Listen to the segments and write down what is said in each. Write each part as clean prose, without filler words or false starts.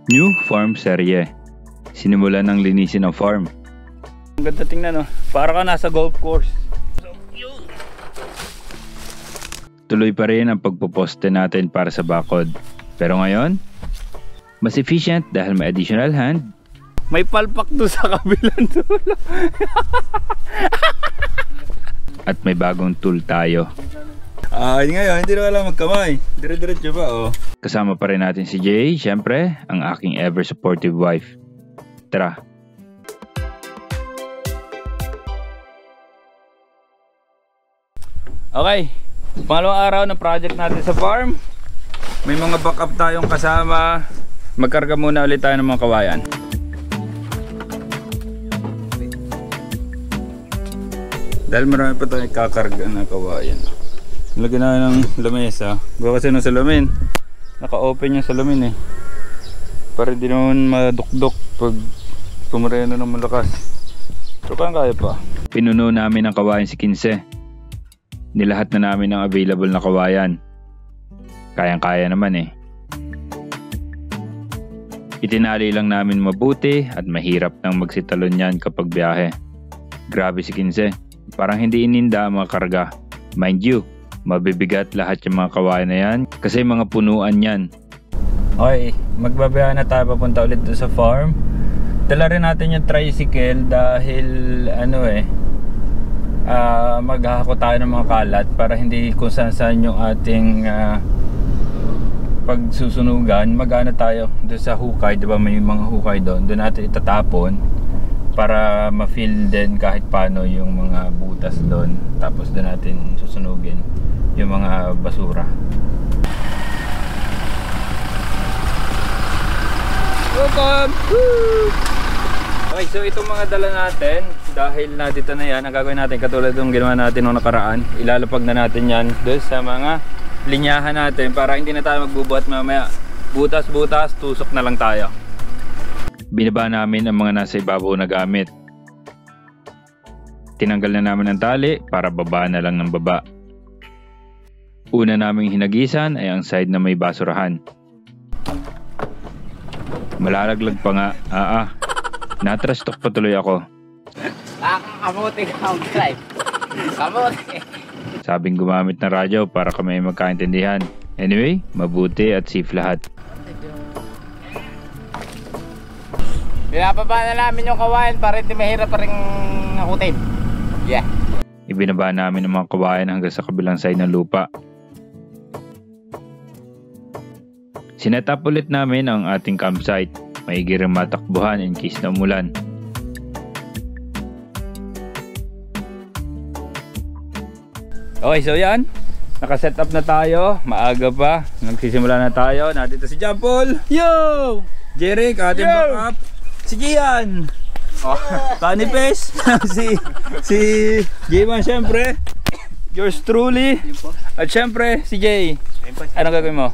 New farm serye. Sinimulan ng linisin ng farm. Ang ganda tingnan, no? Para ka nasa golf course. Tuloy pa rin ang pagpoposte natin para sa bakod. Pero ngayon, mas efficient dahil may additional hand. May palpak doon sa kabilang dulo. At may bagong tool tayo. Ngayon, hindi na alam magkamay. Dire-diretso ba, oh. Kasama pa rin natin si Jay, syempre, ang aking ever supportive wife. Tara. Okay, pangalawang araw ng project natin sa farm. May mga backup tayong kasama. Magkarga muna ulit tayo ng mga kawayan. Dahil marami pa tayong kakarga na kawayan. Lagyan na ng lamesa. Gawa kasi nung salamin, naka-open yung salamin eh. Para di naman madukdok pag pumareno ng malakas. So kaya pa. Pinuno namin ang kawayan si Kinse. Nilahat na namin ang available na kawayan. Kayang-kaya naman eh. Itinali lang namin mabuti at mahirap nang magsitalon yan kapag biyahe. Grabe si Kinse. Parang hindi ininda ang mga karga. Mind you, mabibigat lahat yung mga kawayan na yan kasi mga punuan yan. Okay, magbabiyahe na tayo papunta ulit sa farm. Dala rin natin yung tricycle dahil maghahako tayo ng mga kalat para hindi kung saan yung ating pagsusunugan. Magana tayo doon sa hukay, diba may mga hukay doon natin itatapon para ma-fill din kahit paano yung mga butas doon, tapos doon natin susunugin yung mga basura. Welcome! Woo! Okay, so itong mga dala natin, dahil na dito na yan, ang gagawin natin katulad ng ginawa natin noong nakaraan, ilalapag na natin yan doon sa mga linyahan natin para hindi na tayo magbubuhat mamaya. Butas-butas, tusok na lang tayo. Binaba namin ang mga nasa ibabaw na gamit. Tinanggal na namin ang tali para baba na lang ng baba. Una naming hinagisan ay ang side na may basurahan. Malalaglag pa nga. Natrash talk pa tuloy ako. Kamuti ka ang drive. Kamuti. Sabing gumamit ng radyo para kami magkaintindihan. Anyway, mabuti at safe lahat. Pinapaba na namin yung kawayan para hindi mahirap pa rin nakutin. Yeah. Ibinaba namin ang mga kawayan hanggang sa kabilang side ng lupa. Sinet up ulit namin ang ating campsite. Maigi rin matakbuhan in case na umulan. Okay, so yan. Nakaset up na tayo. Maaga pa. Nagsisimula na tayo. Nandito si John Paul. Yo! Jeric, ating backup. Si Gian. Kanipes. si Jiman, syempre. Yours truly. At syempre, si Jay. Anong gagawin mo?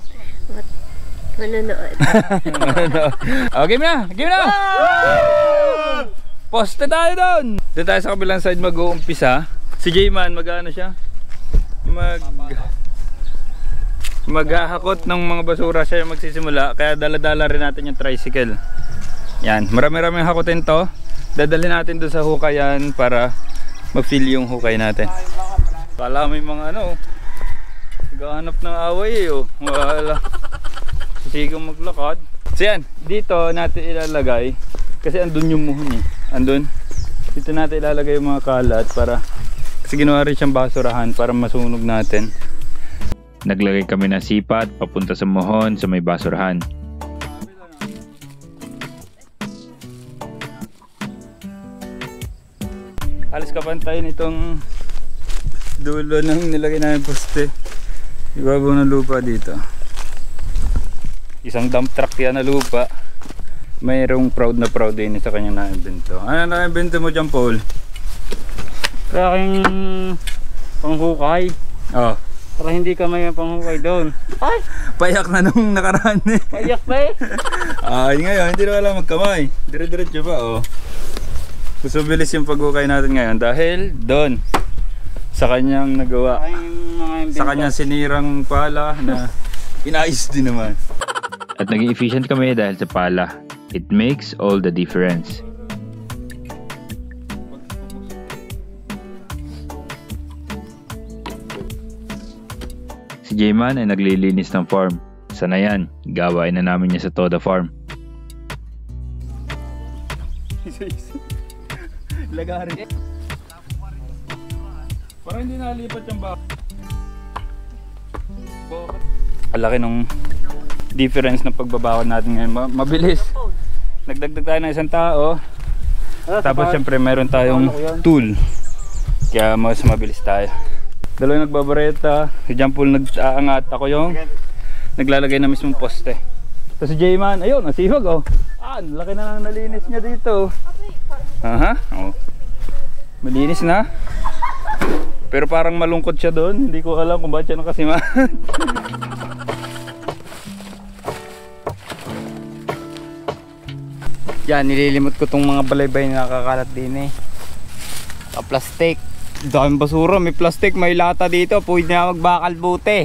Manonood. Oh, game na! Game na! Poste tayo doon! Doon tayo sa kabilang side mag-uumpisa. Si Jayman, mag-ano siya? Maghahakot ng mga basura siya yung magsisimula. Kaya dala-dala rin natin yung tricycle. Yan, marami-raming hakutin to. Dadalhin natin doon sa hukayan para ma-fill yung hukay natin. Kala may mga naghahanap ng away eh. Wala. Sigang maglakad. So yan, dito natin ilalagay kasi andun yung muhon eh. Andun. Dito natin ilalagay yung mga kalat para kasi ginawa rin siyang basurahan para masunog natin. Naglagay kami ng sipat papunta sa muhon sa may basurahan. Halos kapantay nitong dulo ng nilagay namin poste. Ibabaw ng lupa dito. Isang dump truck yan na lupa. Mayroong proud din sa kanyang na-invento. Ano na-invento mo dyan, Paul? Sa aking panghukay. Oh. Para hindi ka may panghukay doon. Ay! Payak na nung nakaraan eh. Payak pa eh. Ngayon, hindi na wala magkamay. Dire-diretso pa, oh. Mas mabilis yung paghukay natin ngayon dahil doon sa kanyang nagawa. Sa kanyang sinirang pala na inayos din naman. At naging efficient kami dahil sa pala. It makes all the difference. Si Jayman ay naglilinis ng farm. Sana yan, gawain na namin niya sa Toda Farm. Lagari. Parang hindi nalipat yung baka. Malaki nung difference ng pagbabawad natin ngayon. Mabilis. Nagdagdag tayo ng isang tao. Tapos syempre meron tayong tool. Kaya mas mabilis tayo. Dalawang nagbabareta. Si John Paul nag-aangat. Ako yung naglalagay na mismong poste. Tapos si Jayman, ayun, nasihog oh. Laki na lang nalinis niya dito. Aha, oh. Malinis na. Pero parang malungkot siya doon. Hindi ko alam kung bakit siya nakasiman. Yan, nililimot ko tong mga balaybay na nakakalat din eh. Plastic. Daming basura, may plastic, may lata dito. Pwede na magbakal buti.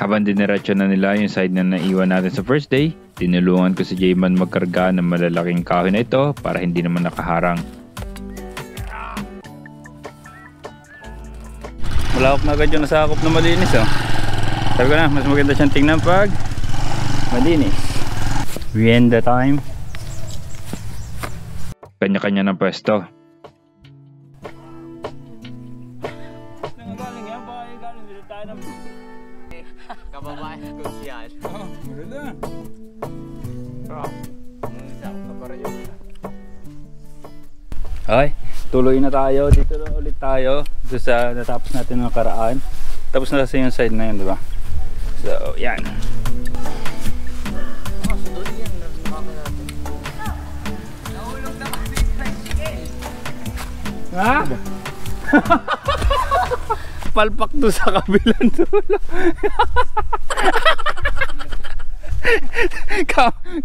Habang diniretso na nila yung side na naiwan natin sa first day, tinulungan ko si Jayman magkarga ng malalaking kahoy na ito para hindi naman nakaharang. Malawak na agad yung nasakop na malinis oh. Sabi ko na, mas maganda siyang tingnan pag malinis. We end the time. Kanya-kanya ng pwesto. Kababayan ko siya. Oh, maganda. Okay, tuloy na tayo. Dito na ulit tayo. Doon sa natapos natin ng karaan. Tapos na kasi yung side na yun, diba? So, yan. Ha? Palpak doon sa kabilang dulo.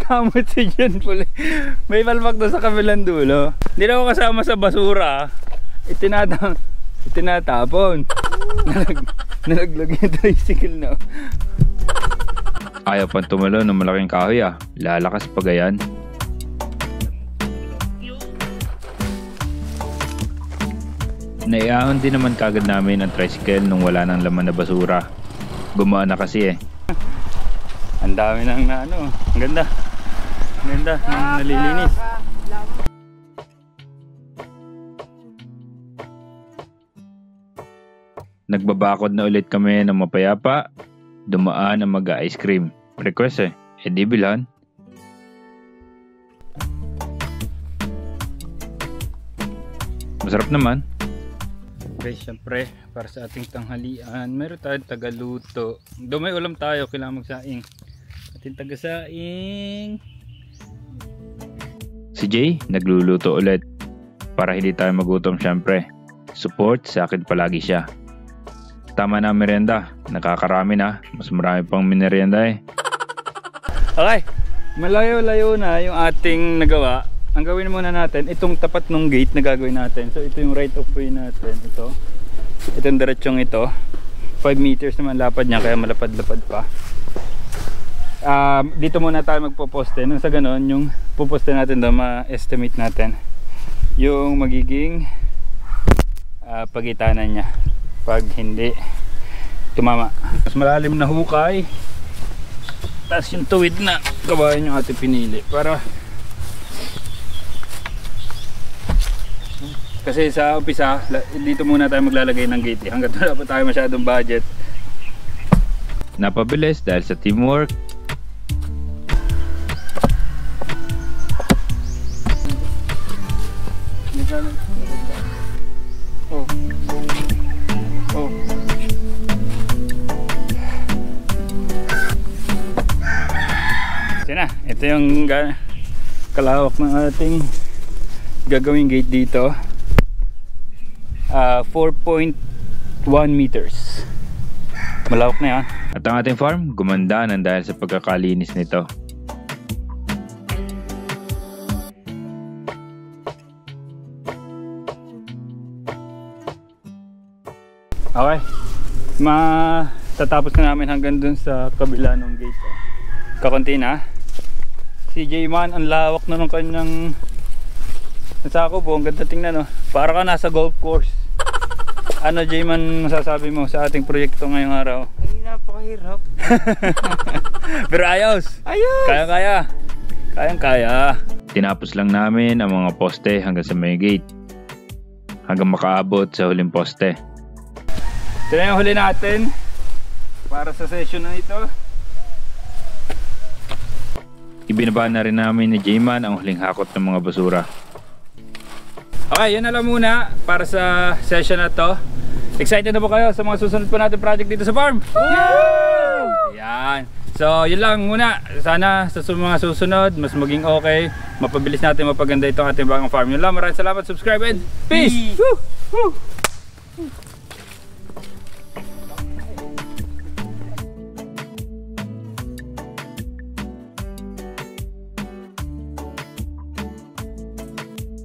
Kamot si John Paul. May palpak doon sa kabilang dulo. Hindi na ako kasama sa basura. Itinatapon. Nalaglag yung tricycle na. Ayaw pang tumalo ng malaking kahoy ah. Lalakas pa gayan. Naiahon din naman kagad namin ang tricycle nung wala nang laman na basura. Gumaan na kasi eh. Ang dami nang na ano. Ang ganda. Ang ganda ng nalilinis. Nagbabakod na ulit kami ng mapayapa. Dumaan ang mag-ice cream. Request eh. Eh di bilhan. Masarap naman. Okay, syempre para sa ating tanghalian meron tayong tagaluto. Doon may ulam tayo, kailangan magsaing. Ating tagasaing. Si Jay nagluluto ulit. Para hindi tayo magutom syempre. Support sa akin palagi siya. Tama na ang merienda. Nakakarami na. Mas marami pang minerienda eh. Okay, malayo-layo na yung ating nagawa. Ang gawin muna natin, itong tapat ng gate na gagawin natin. So ito yung right of way natin. Itong diretsong ito. 5 meters naman lapad niya, kaya malapad-lapad pa. Dito muna tayo magpo-poste. Nung sa ganon, yung puposte natin doon, ma-estimate natin yung magiging pagitanan niya pag hindi tumama. Mas malalim na hukay. Tapos yung tuwid na kabayan yung ating pinili. Para kasi sa umpisa, dito muna tayo maglalagay ng gate. Hanggat wala pa tayo masyadong budget. Napabilis dahil sa teamwork. Sina, ito yung kalawak ng ating gagawing gate dito. 4.1 meters. Malawak na yan. At ang ating farm, gumanda ng dahil sa pagkakalinis nito. Okay. Tatapos na namin hanggang dun sa kabila ng gate. Kakunti na. Si J-Man, ang lawak na ng kanyang nasako po. Ang ganda tingnan, no? Para ka nasa golf course. Ano, J-Man, masasabi mo sa ating proyekto ngayong araw? Ay, napakahirap. Pero ayos! Ayos! Kaya-kaya! Kayang-kaya! Tinapos lang namin ang mga poste hanggang sa may gate. Hanggang makaabot sa huling poste. Ito na yung huli natin para sa session na ito. Ibinaba na rin namin ni J-Man ang huling hakot ng mga basura. Okay, yun na lang muna para sa session na to. Excited na ba kayo sa mga susunod pa natin project dito sa farm? Yan. So, yun lang muna. Sana sa mga susunod, mas maging okay. Mapabilis natin, mapaganda itong ating bagong farm. Yun lang, maraming salamat, subscribe and peace! Woo! Woo!